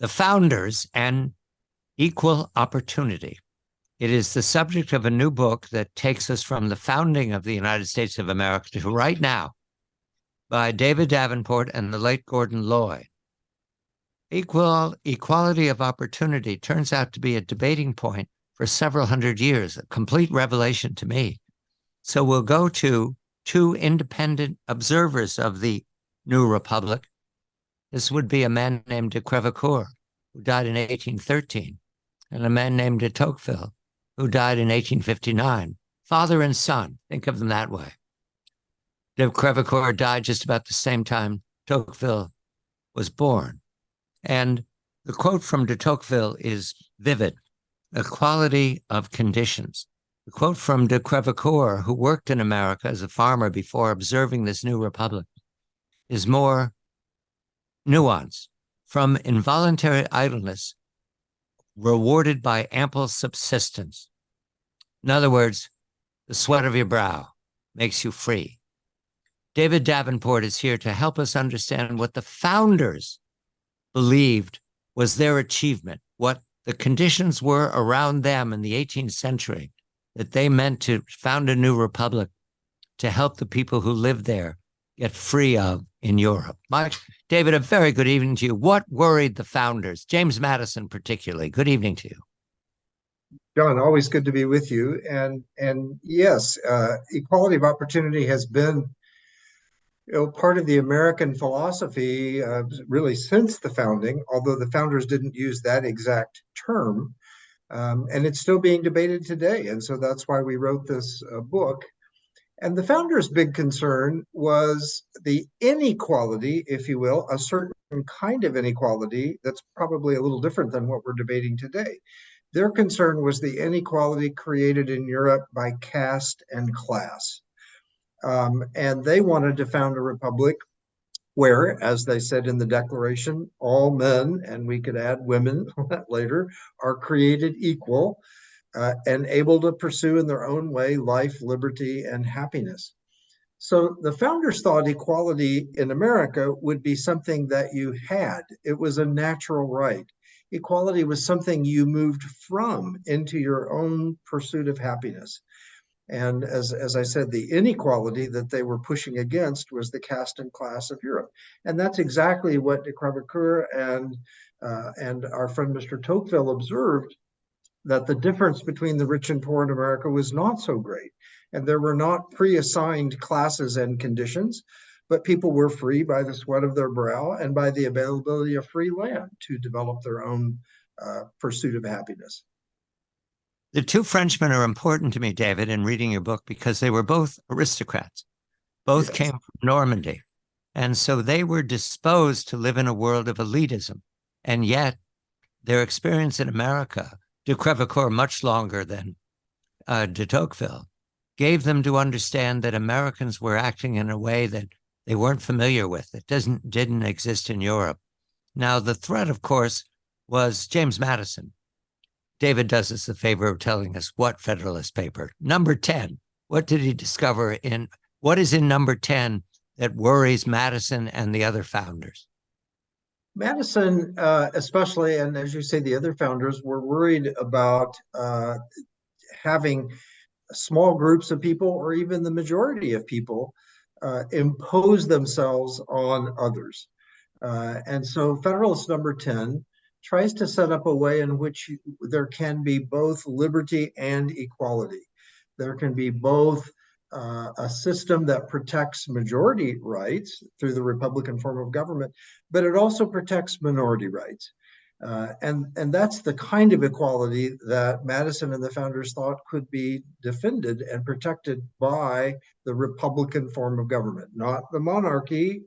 The Founders and Equal Opportunity. It is the subject of a new book that takes us from the founding of the United States of America to right now, by David Davenport and the late Gordon Lloyd. Equality of opportunity turns out to be a debating point for several hundred years, a complete revelation to me. So we'll go to two independent observers of the new republic. This would be a man named de Crevecoeur, who died in 1813, and a man named de Tocqueville, who died in 1859. Father and son, think of them that way. De Crevecoeur died just about the same time Tocqueville was born. And the quote from de Tocqueville is vivid: equality of conditions. The quote from de Crevecoeur, who worked in America as a farmer before observing this new republic, is more nuanced. From involuntary idleness, rewarded by ample subsistence. In other words, the sweat of your brow makes you free. David Davenport is here to help us understand what the founders believed was their achievement, what the conditions were around them in the 18th century that they meant to found a new republic to help the people who lived there get free of in Europe. David, a very good evening to you. What worried the founders, James Madison particularly? Good evening to you. John, always good to be with you. And yes, equality of opportunity has been part of the American philosophy really since the founding, although the founders didn't use that exact term. And it's still being debated today. And so that's why we wrote this book. And the founders' big concern was the inequality, if you will, a certain kind of inequality that's probably a little different than what we're debating today. Their concern was the inequality created in Europe by caste and class. And they wanted to found a republic where, as they said in the Declaration, all men, and we could add women later, are created equal and able to pursue in their own way life, liberty, and happiness. So the founders thought equality in America would be something that you had. It was a natural right. Equality was something you moved from into your own pursuit of happiness. And as I said, the inequality that they were pushing against was the caste and class of Europe. And that's exactly what de Crevecoeur and our friend Mr. Tocqueville observed, that the difference between the rich and poor in America was not so great. And there were not pre-assigned classes and conditions, but people were free by the sweat of their brow and by the availability of free land to develop their own pursuit of happiness. The two Frenchmen are important to me, David, in reading your book, because they were both aristocrats. Both Yes. came from Normandy. And so they were disposed to live in a world of elitism. And yet their experience in America, de Crevecoeur much longer than de Tocqueville, gave them to understand that Americans were acting in a way that they weren't familiar with. It didn't exist in Europe. Now, the threat, of course, was James Madison. David does us the favor of telling us what Federalist paper. Number 10, what did he discover what is in number 10 that worries Madison and the other founders? Madison, especially, and as you say, the other founders were worried about having small groups of people, or even the majority of people, impose themselves on others. And so Federalist number 10 tries to set up a way in which there can be both liberty and equality. There can be both a system that protects majority rights through the Republican form of government, but it also protects minority rights. And that's the kind of equality that Madison and the founders thought could be defended and protected by the Republican form of government, not the monarchy.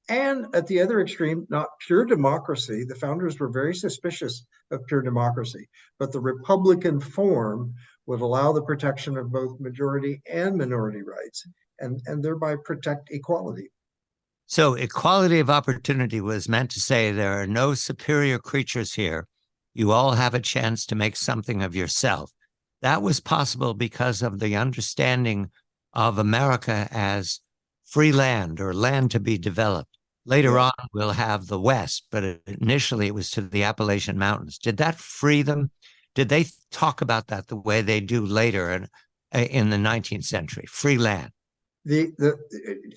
And at the other extreme, not pure democracy. The founders were very suspicious of pure democracy, but the Republican form would allow the protection of both majority and minority rights, and thereby protect equality. So equality of opportunity was meant to say there are no superior creatures here. You all have a chance to make something of yourself. That was possible because of the understanding of America as free land, or land to be developed. Later Yes. on, we'll have the West, but initially it was to the Appalachian Mountains. Did that free them? Did they talk about that the way they do later in the 19th century? Free land. The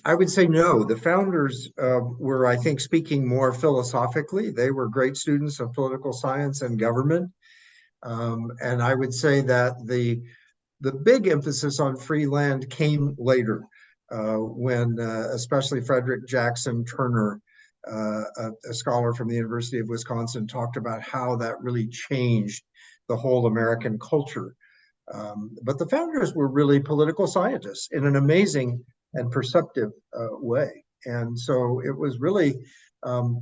I would say no. The founders were, I think, speaking more philosophically. They were great students of political science and government, and I would say that the big emphasis on free land came later, when especially Frederick Jackson Turner, a scholar from the University of Wisconsin, talked about how that really changed the whole American culture. But the founders were really political scientists in an amazing and perceptive way. And so it was really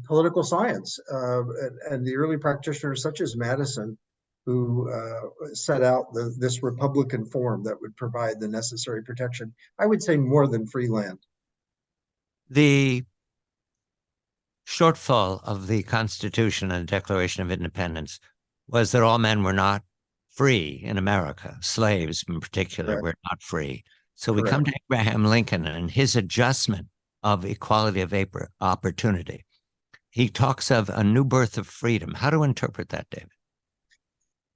political science. And the early practitioners, such as Madison, who set out this Republican form that would provide the necessary protection, I would say more than free land. The shortfall of the Constitution and Declaration of Independence was that all men were not free in America. Slaves, in particular, Correct. were not free. So we come Correct. to Abraham Lincoln and his adjustment of equality of opportunity. He talks of a new birth of freedom. How to interpret that, David?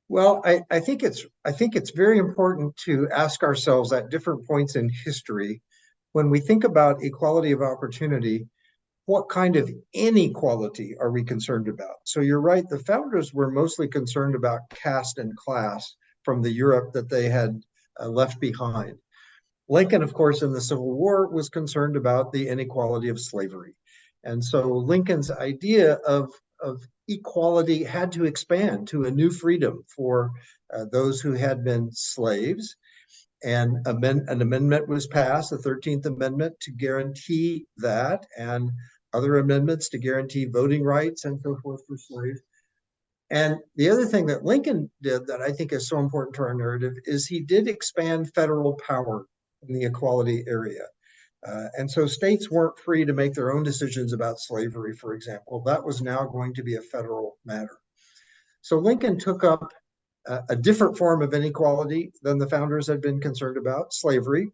Well, I think it's very important to ask ourselves at different points in history, when we think about equality of opportunity, what kind of inequality are we concerned about? So you're right, the founders were mostly concerned about caste and class from the Europe that they had left behind. Lincoln, of course, in the Civil War was concerned about the inequality of slavery. And so Lincoln's idea of equality had to expand to a new freedom for those who had been slaves. And an amendment was passed, the 13th Amendment, to guarantee that, and other amendments to guarantee voting rights and so forth for slaves. And the other thing that Lincoln did that I think is so important to our narrative is he did expand federal power in the equality area. And so states weren't free to make their own decisions about slavery, for example. That was now going to be a federal matter. So Lincoln took up a different form of inequality than the founders had been concerned about, slavery,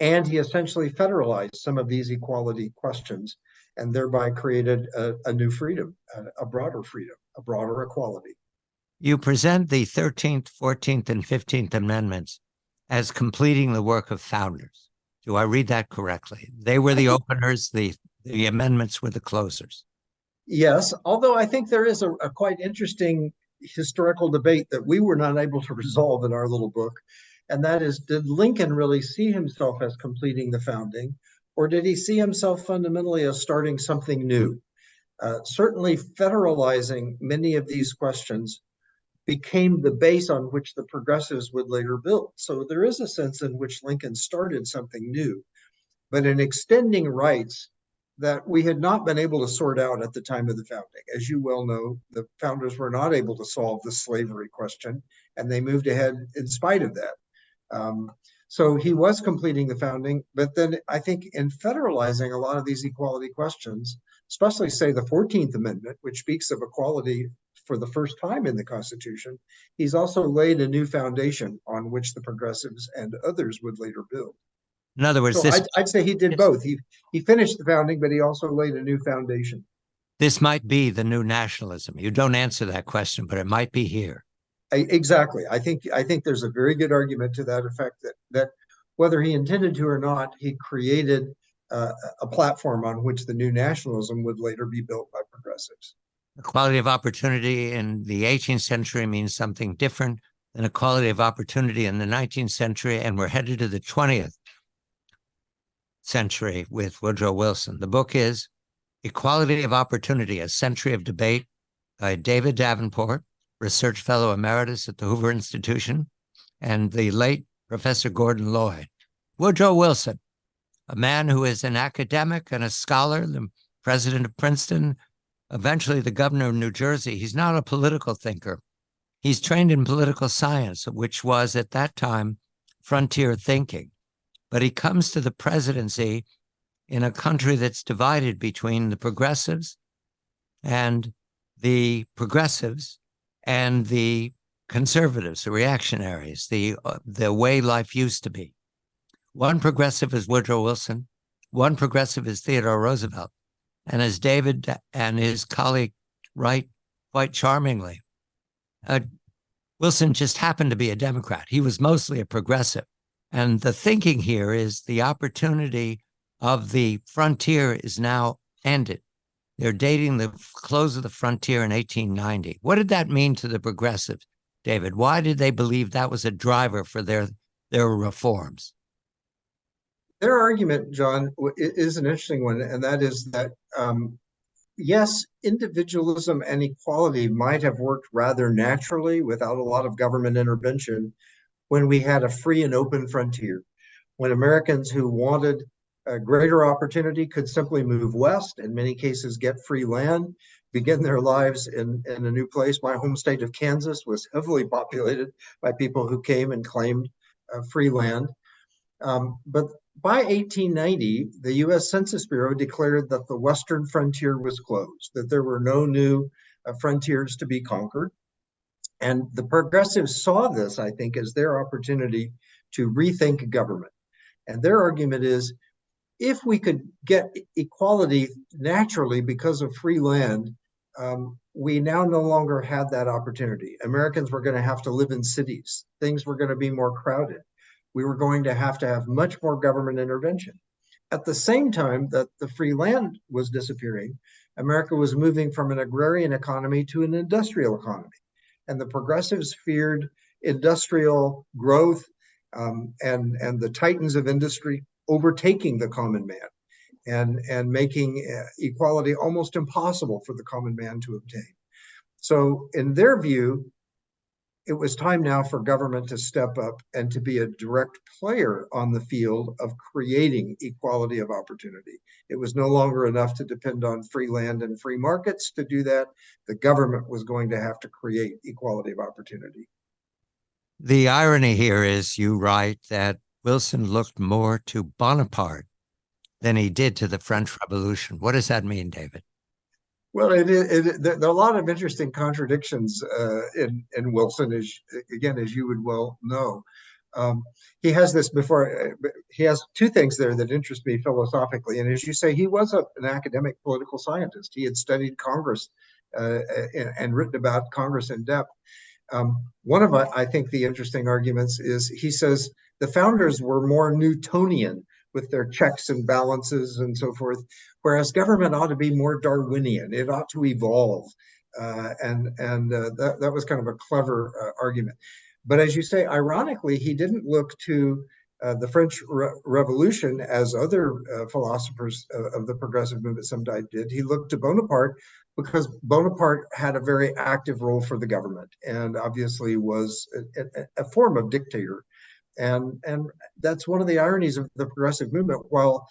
and he essentially federalized some of these equality questions and thereby created a new freedom, a broader freedom, a broader equality. You present the 13th, 14th, and 15th Amendments as completing the work of founders. Do I read that correctly? They were the openers, the amendments were the closers. Yes, although I think there is a quite interesting historical debate that we were not able to resolve in our little book. And that is, did Lincoln really see himself as completing the founding, or did he see himself fundamentally as starting something new? Certainly, federalizing many of these questions became the base on which the progressives would later build. So there is a sense in which Lincoln started something new, but in extending rights that we had not been able to sort out at the time of the founding. As you well know, the founders were not able to solve the slavery question, and they moved ahead in spite of that. So he was completing the founding, but then I think in federalizing a lot of these equality questions, especially say the 14th Amendment, which speaks of equality for the first time in the Constitution, he's also laid a new foundation on which the progressives and others would later build. In other words, So I'd say he did both. He finished the founding, but he also laid a new foundation. this might be the new nationalism. You don't answer that question, but it might be here. Exactly. I think there's a very good argument to that effect that whether he intended to or not, he created a platform on which the new nationalism would later be built by progressives. Equality of opportunity in the 18th century means something different than equality of opportunity in the 19th century, and we're headed to the 20th century with Woodrow Wilson. The book is Equality of Opportunity, A Century of Debate by David Davenport, Research Fellow Emeritus at the Hoover Institution, and the late Professor Gordon Lloyd. Woodrow Wilson, a man who is an academic and a scholar, the president of Princeton, eventually the governor of New Jersey. He's not a political thinker. He's trained in political science, which was at that time frontier thinking. But he comes to the presidency in a country that's divided between the progressives and the conservatives, the reactionaries, the way life used to be. One progressive is Woodrow Wilson. One progressive is Theodore Roosevelt. And as David and his colleague write quite charmingly, uh, Wilson just happened to be a Democrat. He was mostly a progressive. And the thinking here is the opportunity of the frontier is now ended. They're dating the close of the frontier in 1890. What did that mean to the progressives, David? Why did they believe that was a driver for their reforms? Their argument, John, is an interesting one, and that is that yes, individualism and equality might have worked rather naturally without a lot of government intervention when we had a free and open frontier, when Americans who wanted a greater opportunity could simply move west, in many cases get free land, begin their lives in a new place. My home state of Kansas was heavily populated by people who came and claimed free land. But by 1890, the US Census Bureau declared that the western frontier was closed, that there were no new frontiers to be conquered. And the progressives saw this, I think, as their opportunity to rethink government. And their argument is, if we could get equality naturally because of free land, we now no longer had that opportunity. Americans were going to have to live in cities. Things were going to be more crowded. We were going to have much more government intervention. At the same time that the free land was disappearing, America was moving from an agrarian economy to an industrial economy. And the progressives feared industrial growth and the titans of industry overtaking the common man and making equality almost impossible for the common man to obtain. So in their view, it was time now for government to step up and to be a direct player on the field of creating equality of opportunity. It was no longer enough to depend on free land and free markets to do that. The government was going to have to create equality of opportunity. The irony here is, you write, that Wilson looked more to Bonaparte than he did to the French Revolution. What does that mean, David? Well, there are a lot of interesting contradictions in Wilson, as you would well know. He has this before. He has two things there that interest me philosophically, and as you say, he was an academic political scientist. He had studied Congress and written about Congress in depth. One of, I think, the interesting arguments is he says the founders were more Newtonian with their checks and balances and so forth, whereas government ought to be more Darwinian. It ought to evolve. That was kind of a clever argument. But as you say, ironically, he didn't look to the French Revolution as other philosophers of the progressive movement sometimes did. He looked to Bonaparte because Bonaparte had a very active role for the government and obviously was a form of dictator. And that's one of the ironies of the progressive movement. While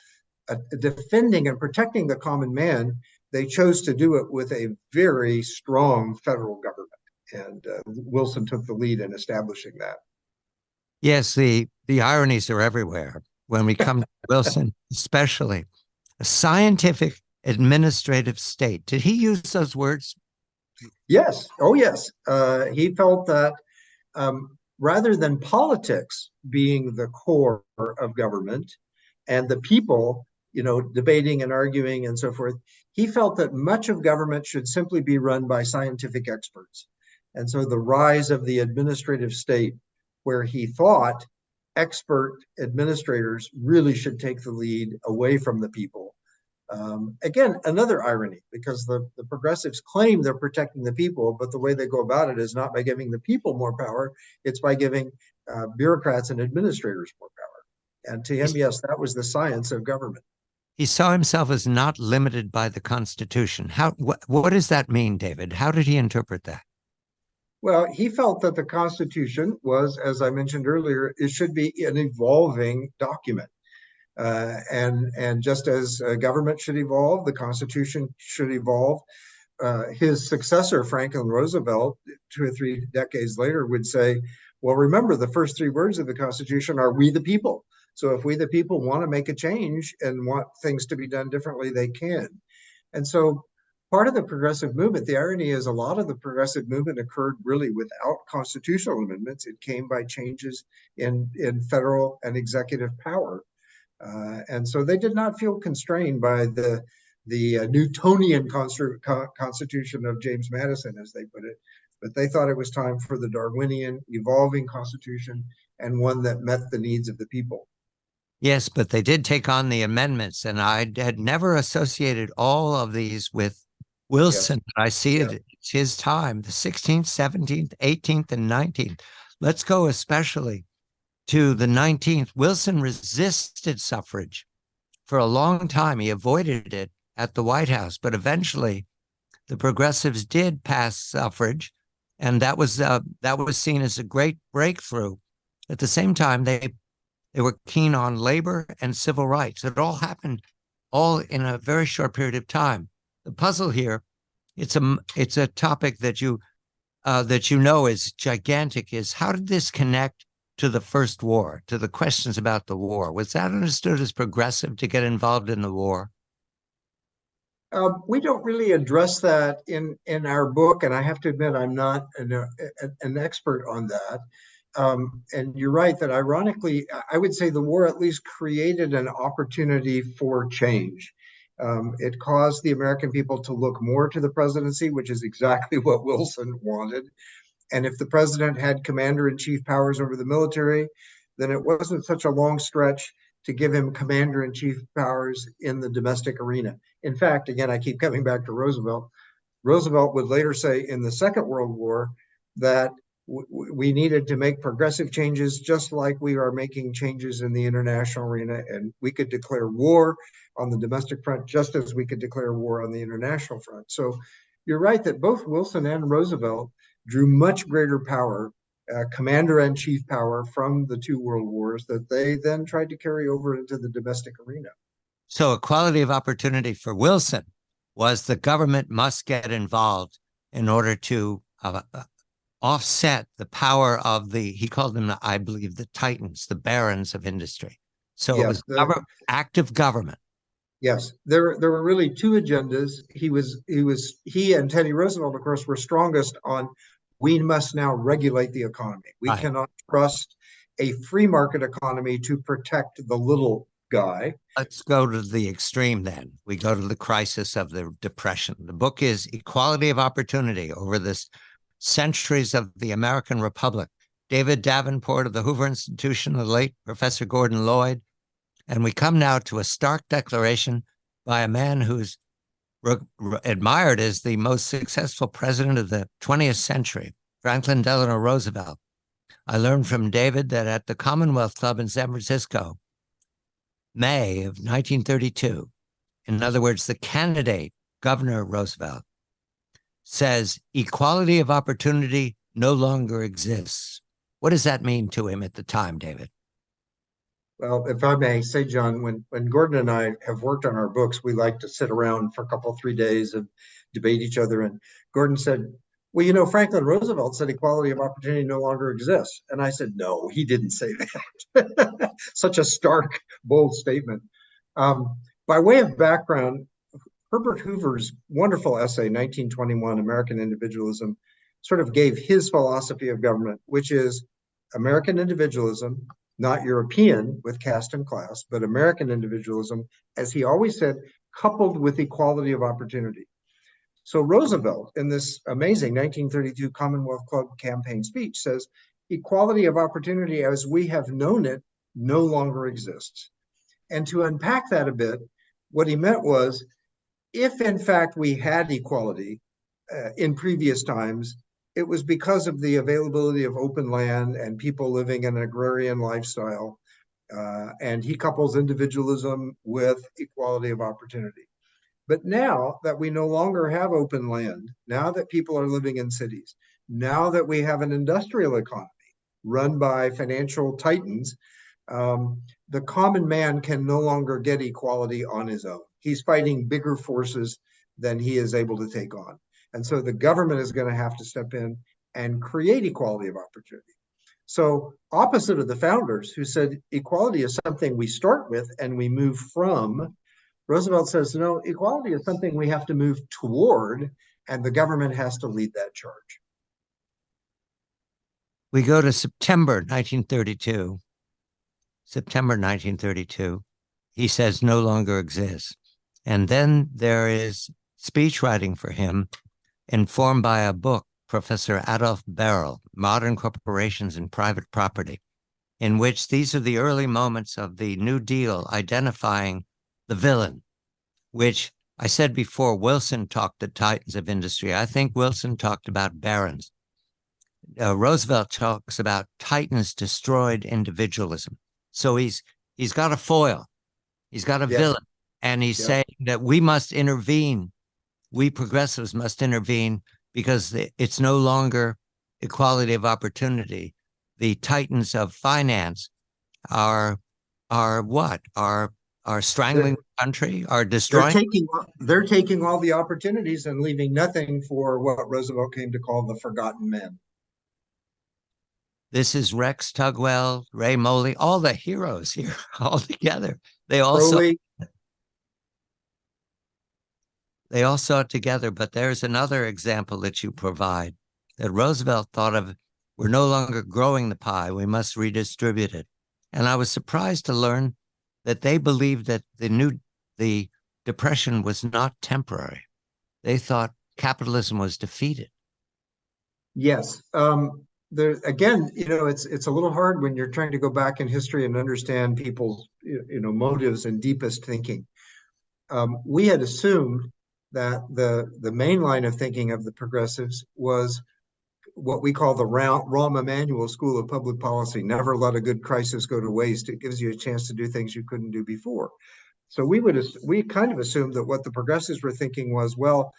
defending and protecting the common man, they chose to do it with a very strong federal government. And Wilson took the lead in establishing that. Yes, the ironies are everywhere when we come to Wilson, especially a scientific administrative state. Did he use those words? Yes. Oh, yes. He felt that rather than politics being the core of government and the people, debating and arguing and so forth, he felt that much of government should simply be run by scientific experts. And so the rise of the administrative state, where he thought expert administrators really should take the lead away from the people. Again, another irony, because the progressives claim they're protecting the people, but the way they go about it is not by giving the people more power, it's by giving bureaucrats and administrators more power. And to him, yes, that was the science of government. He saw himself as not limited by the Constitution. What does that mean, David? How did he interpret that? Well, he felt that the Constitution was, as I mentioned earlier, it should be an evolving document. And just as government should evolve, the Constitution should evolve. His successor, Franklin Roosevelt, 2 or 3 decades later, would say, well, remember, the first 3 words of the Constitution are "we the people." So if we the people want to make a change and want things to be done differently, they can. And so part of the progressive movement, the irony is a lot of the progressive movement occurred really without constitutional amendments. It came by changes in federal and executive power. And so they did not feel constrained by the Newtonian constitution of James Madison, as they put it. But they thought it was time for the Darwinian evolving constitution, and one that met the needs of the people. Yes, but they did take on the amendments, and I had never associated all of these with Wilson. Yes. I see Yeah. it's his time, the 16th, 17th, 18th, and 19th. Let's go especially to the 19th. Wilson resisted suffrage for a long time. He avoided it at the White House, but eventually the progressives did pass suffrage, and that was seen as a great breakthrough. At the same time, they were keen on labor and civil rights. It all happened all in a very short period of time. The puzzle here, it's a topic that you is gigantic, is how did this connect to the first war, to the questions about the war? Was that understood as progressive to get involved in the war? We don't really address that in our book, and I have to admit I'm not an expert on that. And you're right that ironically, I would say the war at least created an opportunity for change. It caused the American people to look more to the presidency, which is exactly what Wilson wanted. And if the president had commander-in-chief powers over the military, then it wasn't such a long stretch to give him commander-in-chief powers in the domestic arena. In fact, again, I keep coming back to Roosevelt. Roosevelt would later say in the Second World War that we needed to make progressive changes just like we are making changes in the international arena, and we could declare war on the domestic front just as we could declare war on the international front. So you're right that both Wilson and Roosevelt drew much greater power, commander-in-chief power from the two world wars that they then tried to carry over into the domestic arena. So equality of opportunity for Wilson was the government must get involved in order to offset the power of he called them, I believe, the titans, the barons of industry. So yes, it was active government. Yes, there were really two agendas. He and Teddy Roosevelt, of course, were strongest on we must now regulate the economy. We cannot trust a free market economy to protect the little guy. Let's go to the extreme then. We go to the crisis of the Depression. The book is Equality of Opportunity over this centuries of the American Republic. David Davenport of the Hoover Institution, the late Professor Gordon Lloyd. And we come now to a stark declaration by a man who's admired as the most successful president of the 20th century, Franklin Delano Roosevelt. I learned from David that at the Commonwealth Club in San Francisco, May of 1932, in other words, the candidate, Governor Roosevelt, says equality of opportunity no longer exists. What does that mean to him at the time, David? Well, if I may say, John, when Gordon and I have worked on our books, we like to sit around for a couple, 3 days and debate each other. And Gordon said, well, Franklin Roosevelt said equality of opportunity no longer exists. And I said, no, he didn't say that. Such a stark, bold statement. By way of background, Herbert Hoover's wonderful essay, 1921, American Individualism, sort of gave his philosophy of government, which is American individualism, not European with caste and class, but American individualism, as he always said, coupled with equality of opportunity. So Roosevelt, in this amazing 1932 Commonwealth Club campaign speech, says, equality of opportunity as we have known it no longer exists. And to unpack that a bit, what he meant was, if in fact we had equality in previous times, it was because of the availability of open land and people living an agrarian lifestyle. And he couples individualism with equality of opportunity. But now that we no longer have open land, now that people are living in cities, now that we have an industrial economy run by financial titans, the common man can no longer get equality on his own. He's fighting bigger forces than he is able to take on. And so the government is going to have to step in and create equality of opportunity. So opposite of the founders who said equality is something we start with and we move from, Roosevelt says, no, equality is something we have to move toward, and the government has to lead that charge. We go to September 1932. September 1932. He says no longer exists. And then there is speech writing for him, informed by a book, Professor Adolf Berle, Modern Corporations and Private Property, in which these are the early moments of the New Deal identifying the villain, which I said before, Wilson talked the titans of industry. I think Wilson talked about barons. Roosevelt talks about titans destroyed individualism. So he's got a foil, he's got a villain, and he's saying that we must intervene. We progressives must intervene because it's no longer equality of opportunity. The titans of finance are what? Are strangling the country, are destroying. They're taking all the opportunities and leaving nothing for what Roosevelt came to call the forgotten men. This is Rex Tugwell, Ray Moley, all the heroes here all together. They all saw it together, but there's another example that you provide that Roosevelt thought of. We're no longer growing the pie. We must redistribute it. And I was surprised to learn that they believed that the Depression was not temporary. They thought capitalism was defeated. Yes. There again, it's a little hard when you're trying to go back in history and understand people's motives and deepest thinking. We had assumed that the main line of thinking of the progressives was what we call the Rahm Emanuel School of Public Policy. Never let a good crisis go to waste. It gives you a chance to do things you couldn't do before. So we kind of assumed that what the progressives were thinking was, well,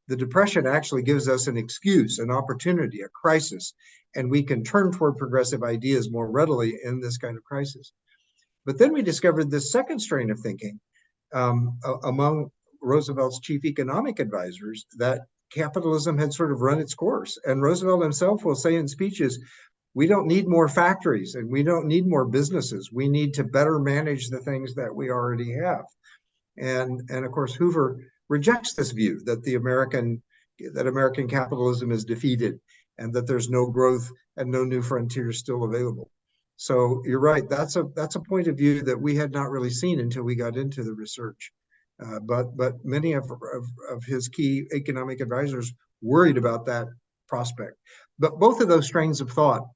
the Depression actually gives us an excuse, an opportunity, a crisis, and we can turn toward progressive ideas more readily in this kind of crisis. But then we discovered this second strain of thinking among Roosevelt's chief economic advisors, that capitalism had sort of run its course. And Roosevelt himself will say in speeches, we don't need more factories and we don't need more businesses. We need to better manage the things that we already have. And of course, Hoover rejects this view that American capitalism is defeated and that there's no growth and no new frontiers still available. So you're right. That's a point of view that we had not really seen until we got into the research. But many of his key economic advisors worried about that prospect. But both of those strains of thought,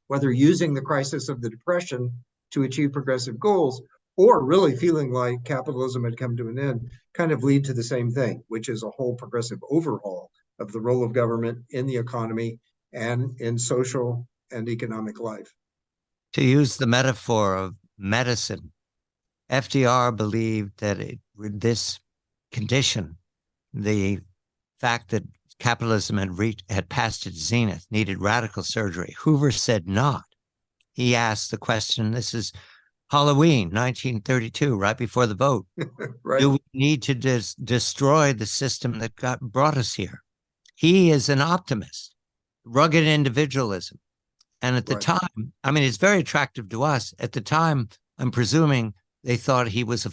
whether using the crisis of the Depression to achieve progressive goals or really feeling like capitalism had come to an end, kind of lead to the same thing, which is a whole progressive overhaul of the role of government in the economy and in social and economic life. To use the metaphor of medicine, FDR believed that this condition, the fact that capitalism had passed its zenith, needed radical surgery. Hoover said not. He asked the question, this is Halloween, 1932, right before the vote. Right. Do we need to destroy the system that brought us here? He is an optimist, rugged individualism. And at the time, I mean, it's very attractive to us. At the time, I'm presuming they thought he was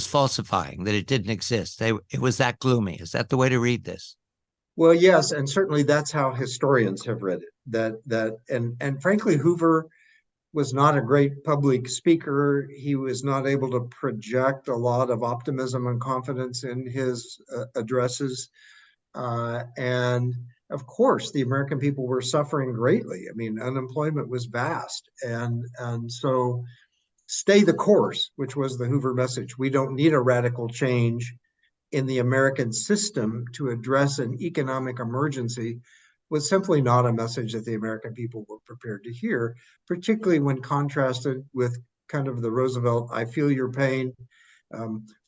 falsifying, that it didn't exist. It was that gloomy. Is that the way to read this? Well, yes, and certainly that's how historians have read it. And frankly, Hoover was not a great public speaker. He was not able to project a lot of optimism and confidence in his addresses. And of course, the American people were suffering greatly. I mean, unemployment was vast. And so stay the course, which was the Hoover message. We don't need a radical change in the American system to address an economic emergency, was simply not a message that the American people were prepared to hear, particularly when contrasted with kind of the Roosevelt, I feel your pain.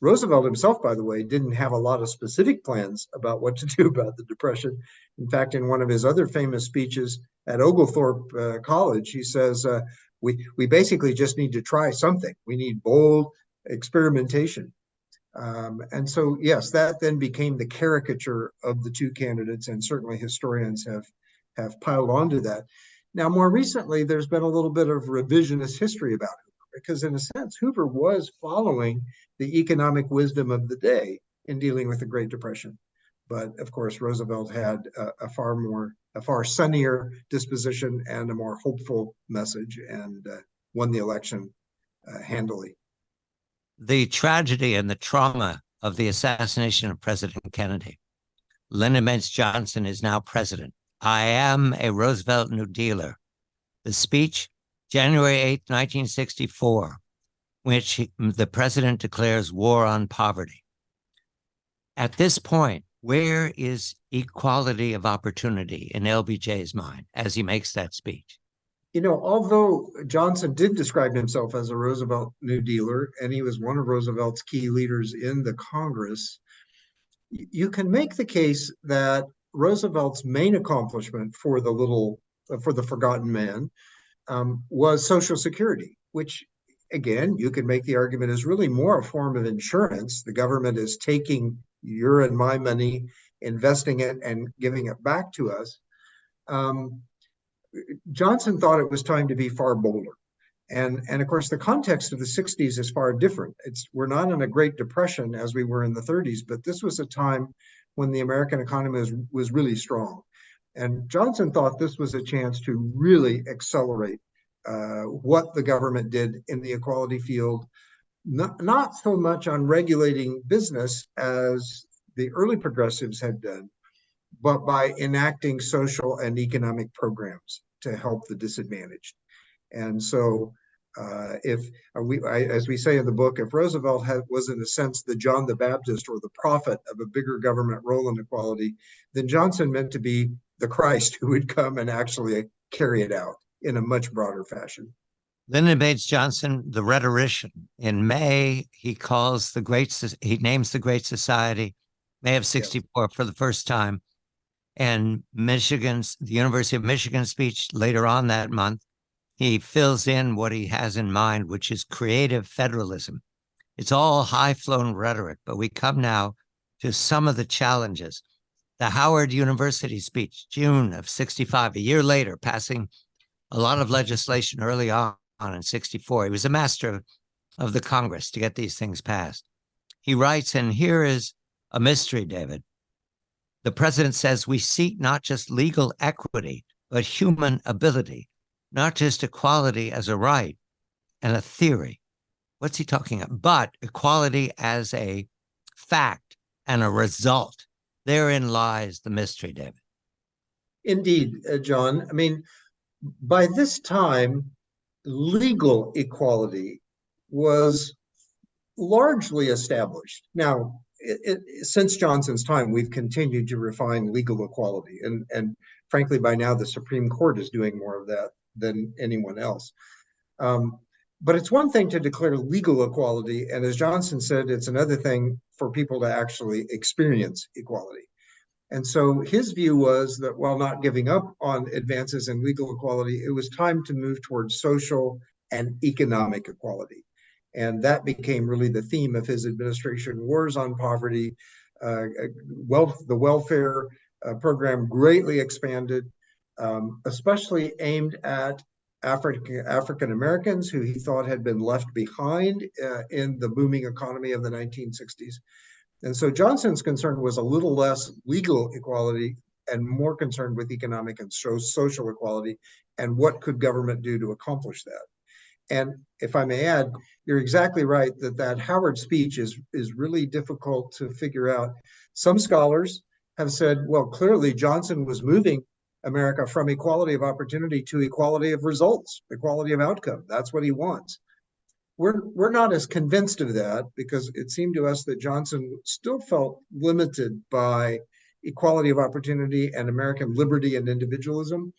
Roosevelt himself, by the way, didn't have a lot of specific plans about what to do about the Depression. In fact, in one of his other famous speeches at Oglethorpe College, he says, we basically just need to try something. We need bold experimentation. And so, yes, that then became the caricature of the two candidates, and certainly historians have piled onto that. Now, more recently, there's been a little bit of revisionist history about Hoover, because in a sense, Hoover was following the economic wisdom of the day in dealing with the Great Depression. But of course, Roosevelt had a far sunnier disposition and a more hopeful message, and won the election handily. The tragedy and the trauma of the assassination of President Kennedy. Lyndon Baines Johnson is now president. I am a Roosevelt New Dealer. The speech, January 8, 1964, which the president declares war on poverty. At this point, where is equality of opportunity in LBJ's mind as he makes that speech? You know, although Johnson did describe himself as a Roosevelt New Dealer, and he was one of Roosevelt's key leaders in the Congress, you can make the case that Roosevelt's main accomplishment for the forgotten man was Social Security, which, again, you can make the argument is really more a form of insurance. The government is taking your and my money, investing it, and giving it back to us. Johnson thought it was time to be far bolder. And of course, the context of the 60s is far different. We're not in a Great Depression as we were in the 30s, but this was a time when the American economy was really strong. And Johnson thought this was a chance to really accelerate what the government did in the equality field, not so much on regulating business as the early progressives had done, but by enacting social and economic programs to help the disadvantaged. And so as we say in the book, if Roosevelt was in a sense the John the Baptist or the prophet of a bigger government role in equality, then Johnson meant to be the Christ who would come and actually carry it out in a much broader fashion. Lyndon Baines Johnson, the rhetorician. In May, he names the Great Society, May of 64 for the first time. And the University of Michigan speech later on that month, he fills in what he has in mind, which is creative federalism. It's all high-flown rhetoric, but we come now to some of the challenges. The Howard University speech, June of 65, a year later, passing a lot of legislation early on in 64. He was a master of the Congress to get these things passed. He writes, and here is a mystery, David. The president says we seek not just legal equity, but human ability, not just equality as a right and a theory. What's he talking about? But equality as a fact and a result. Therein lies the mystery, David. Indeed, John. I mean, by this time, legal equality was largely established. Now, since Johnson's time, we've continued to refine legal equality. And frankly, by now, the Supreme Court is doing more of that than anyone else. But it's one thing to declare legal equality. And as Johnson said, it's another thing for people to actually experience equality. And so his view was that while not giving up on advances in legal equality, it was time to move towards social and economic equality. And that became really the theme of his administration: wars on poverty, the welfare program greatly expanded, especially aimed at African Americans who he thought had been left behind in the booming economy of the 1960s. And so Johnson's concern was a little less legal equality and more concerned with economic and social equality and what could government do to accomplish that. And if I may add, you're exactly right that Howard speech is really difficult to figure out. Some scholars have said, well, clearly Johnson was moving America from equality of opportunity to equality of results, equality of outcome. That's what he wants. We're not as convinced of that because it seemed to us that Johnson still felt limited by equality of opportunity and American liberty and individualism.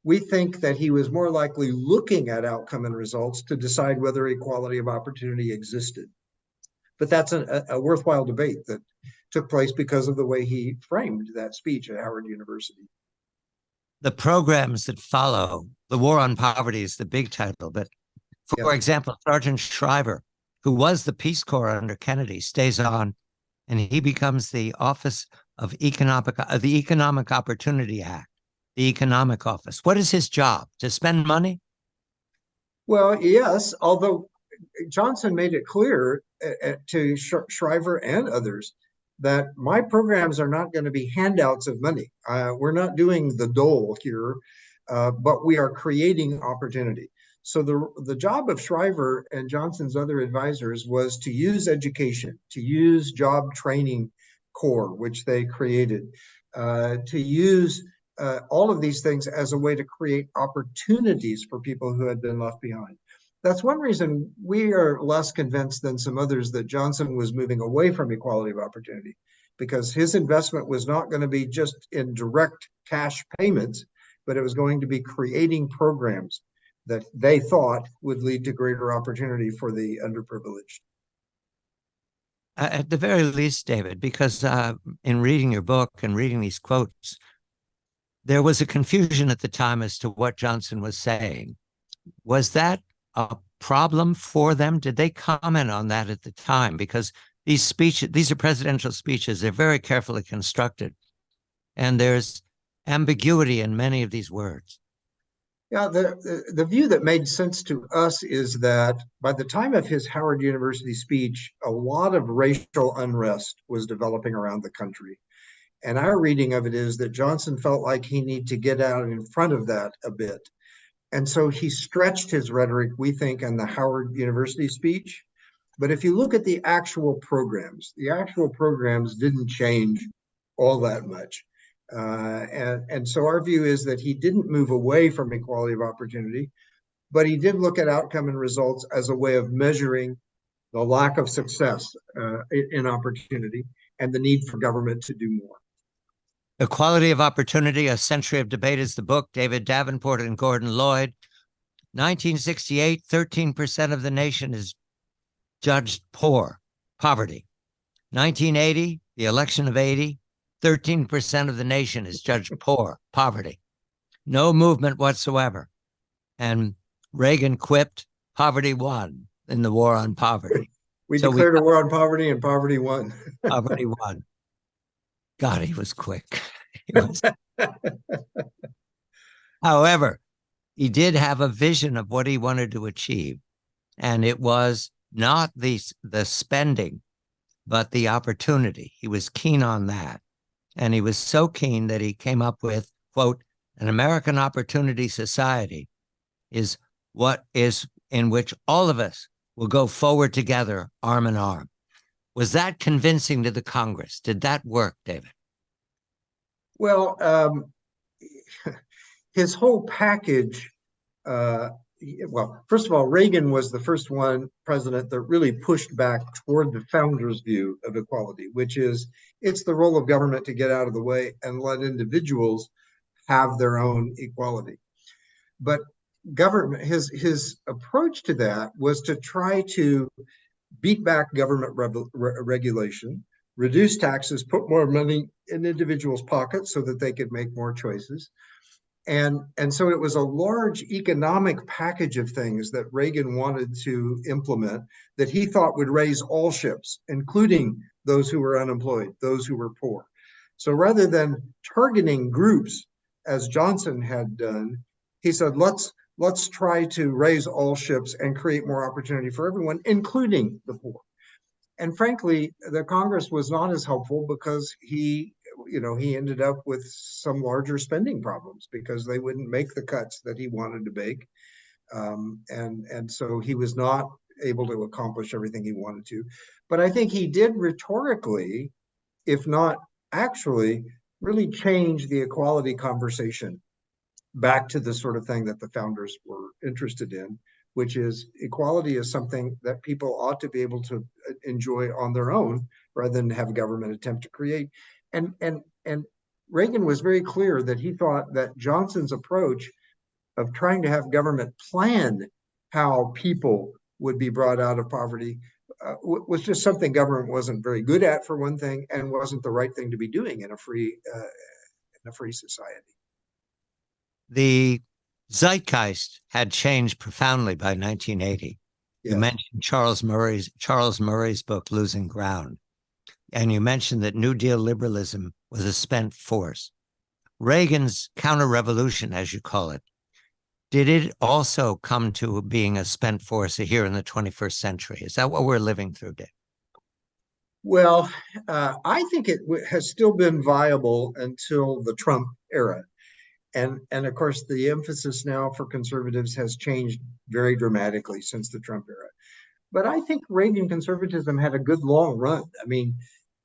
We think that he was more likely looking at outcome and results to decide whether equality of opportunity existed. But that's a worthwhile debate that took place because of the way he framed that speech at Howard University. The programs that follow, the war on poverty is the big title, but for example, Sergeant Shriver, who was the Peace Corps under Kennedy, stays on, and he becomes the Office of the Economic Opportunity Act, the Economic Office. What is his job? To spend money? Well, yes, although Johnson made it clear to Shriver and others that my programs are not going to be handouts of money. We're not doing the dole here, but we are creating opportunity. So the job of Shriver and Johnson's other advisors was to use education, to use job training corps, which they created, to use all of these things as a way to create opportunities for people who had been left behind. That's one reason we are less convinced than some others that Johnson was moving away from equality of opportunity, because his investment was not going to be just in direct cash payments, but it was going to be creating programs that they thought would lead to greater opportunity for the underprivileged. At the very least, David, because in reading your book and reading these quotes, there was a confusion at the time as to what Johnson was saying. Was that a problem for them? Did they comment on that at the time? Because these speeches, these are presidential speeches, they're very carefully constructed, and there's ambiguity in many of these words. Yeah, the view that made sense to us is that by the time of his Howard University speech, a lot of racial unrest was developing around the country. And our reading of it is that Johnson felt like he needed to get out in front of that a bit. And so he stretched his rhetoric, we think, in the Howard University speech. But if you look at the actual programs didn't change all that much. And so our view is that he didn't move away from equality of opportunity, but he did look at outcome and results as a way of measuring the lack of success in opportunity and the need for government to do more. Equality of Opportunity, A Century of Debate is the book. David Davenport and Gordon Lloyd. 1968, 13% of the nation is judged poor, poverty. 1980, the election of 80, 13% of the nation is judged poor, poverty. No movement whatsoever. And Reagan quipped, poverty won in the war on poverty. We declared a war on poverty and poverty won. Poverty won. God, he was quick. However, he did have a vision of what he wanted to achieve. And it was not the spending, but the opportunity. He was keen on that. And he was so keen that he came up with, quote, an American opportunity society is what is in which all of us will go forward together, arm in arm. Was that convincing to the Congress? Did that work, David? Well, his whole package, well, first of all, Reagan was the first president that really pushed back toward the founders' view of equality, which is it's the role of government to get out of the way and let individuals have their own equality. But government, his approach to that was to try to beat back government regulation, reduce taxes, put more money in individuals' pockets so that they could make more choices. And so it was a large economic package of things that Reagan wanted to implement that he thought would raise all ships, including those who were unemployed, those who were poor. So rather than targeting groups, as Johnson had done, he said, let's try to raise all ships and create more opportunity for everyone, including the poor. And frankly, the Congress was not as helpful because he ended up with some larger spending problems because they wouldn't make the cuts that he wanted to make. And so he was not able to accomplish everything he wanted to. But I think he did rhetorically, if not actually, really change the equality conversation back to the sort of thing that the founders were interested in, which is equality is something that people ought to be able to enjoy on their own rather than have government attempt to create. And Reagan was very clear that he thought that Johnson's approach of trying to have government plan how people would be brought out of poverty was just something government wasn't very good at, for one thing, and wasn't the right thing to be doing in a free society. The zeitgeist had changed profoundly by 1980. Yes. You mentioned Charles Murray's book, Losing Ground. And you mentioned that New Deal liberalism was a spent force. Reagan's counter-revolution, as you call it, did it also come to being a spent force here in the 21st century? Is that what we're living through, Dave? Well, I think it has still been viable until the Trump era. And of course, the emphasis now for conservatives has changed very dramatically since the Trump era. But I think Reagan conservatism had a good long run. I mean,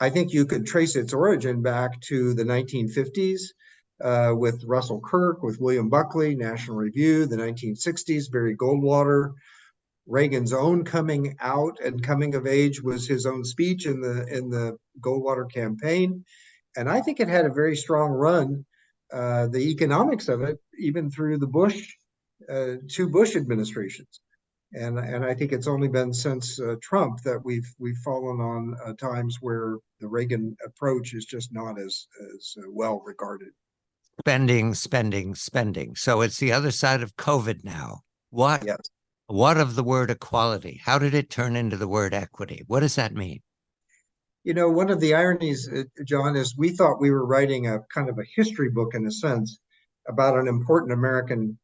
I think you could trace its origin back to the 1950s with Russell Kirk, with William Buckley, National Review, the 1960s, Barry Goldwater. Reagan's own coming out and coming of age was his own speech in the Goldwater campaign. And I think it had a very strong run, the economics of it, even through the two Bush administrations. And I think it's only been since Trump that we've fallen on times where the Reagan approach is just not as well regarded. Spending, spending, spending. So it's the other side of COVID now. What? Yes. What of the word equality? How did it turn into the word equity? What does that mean? You know, one of the ironies, John, is we thought we were writing a kind of a history book in a sense about an important American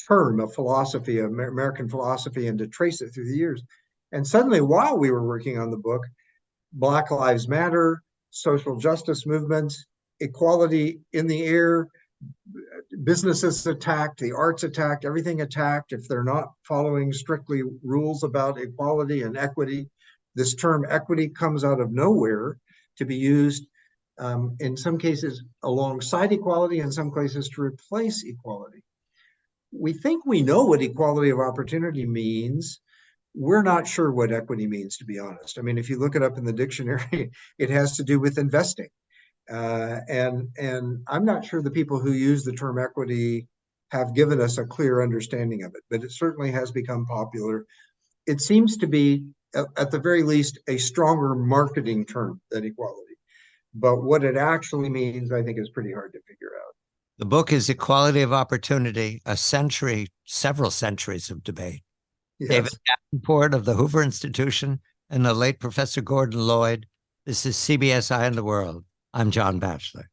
term of philosophy, American philosophy, and to trace it through the years. And suddenly, while we were working on the book, Black Lives Matter, social justice movements, equality in the air, businesses attacked, the arts attacked, everything attacked if they're not following strictly rules about equality and equity. This term equity comes out of nowhere to be used in some cases alongside equality, in some cases to replace equality. We think we know what equality of opportunity means. We're not sure what equity means, to be honest. I mean, if you look it up in the dictionary, it has to do with investing. And I'm not sure the people who use the term equity have given us a clear understanding of it, but it certainly has become popular. It seems to be, at the very least, a stronger marketing term than equality. But what it actually means, I think, is pretty hard to figure out. The book is Equality of Opportunity, a century, several centuries of debate. Yes. David Davenport of the Hoover Institution and the late Professor Gordon Lloyd. This is CBS Eye on the World. I'm John Batchelor.